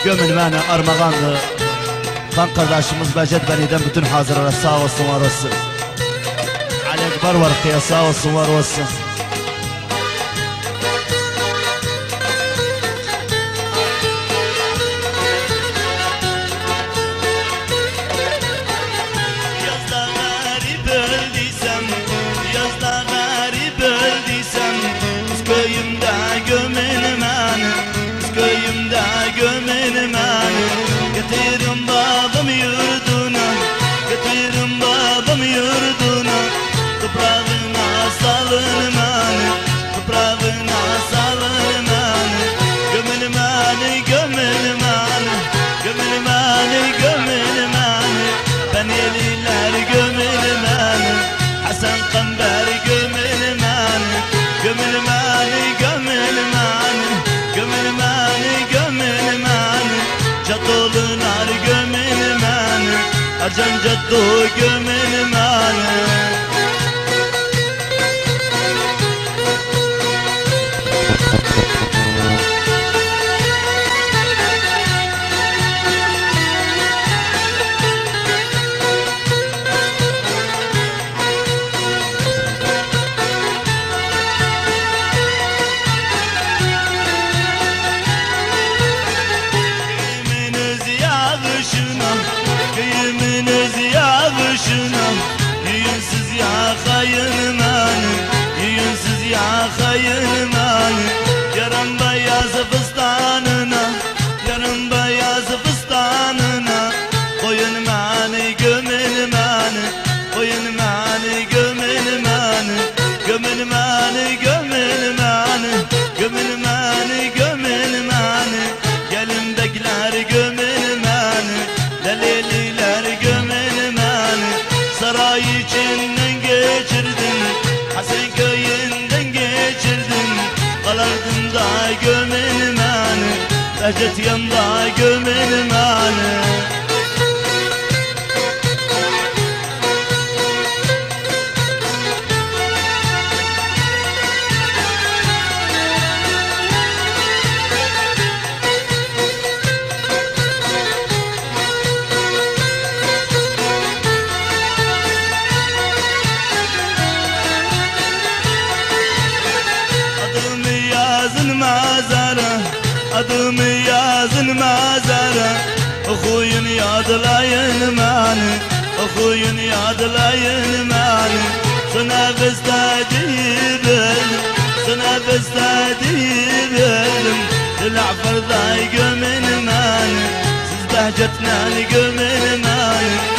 Gömün beni armağandı. Kan kardeşimiz Becet Beni'den bütün hazırlara sağ olsun var olsun. Ali Ekber var kıya sağ olsun var olsun. Yazda garip öldüysem, yazda garip öldüysem, kız köyümde gömelim beni, kız köyümde gömelim beni. Getirin babam yurduna, getirin babam yurduna, toprağına salın beni, toprağına salın beni. Gömelim beni, gömelim beni, gömelim beni, gömelim beni. Ben yeliler gömelim beni, Hasan Kamber gömelim beni, gömelim beni, gömelim beni, gömelim beni, gömelim beni. Cadolunar gömelim beni, Ercan Caddo gömelim beni. Kıyımınız yağışına, yüyünsüz yakayın beni, yüyünsüz yakayın beni. Yarın beyaz fıstanına, yarın beyaz fıstanına, koyun beni, gömün beni, koyun beni, gömün beni, gömün beni, gömün beni, gömün beni, gömün beni. Gelin bekler gömün beni, Leleliler gömelim beni. Saray içinden geçirdim, Hasan köyünden geçirdim. Kalardım da gömelim beni, Becet yanında gömelim beni. Adımı yazın mazara, okuyun yadlayın beni, okuyun yadlayın beni. Sana bestedirim, sana bestedirim. Dilafırda gömün beni, siz Behcet'le gömün beni.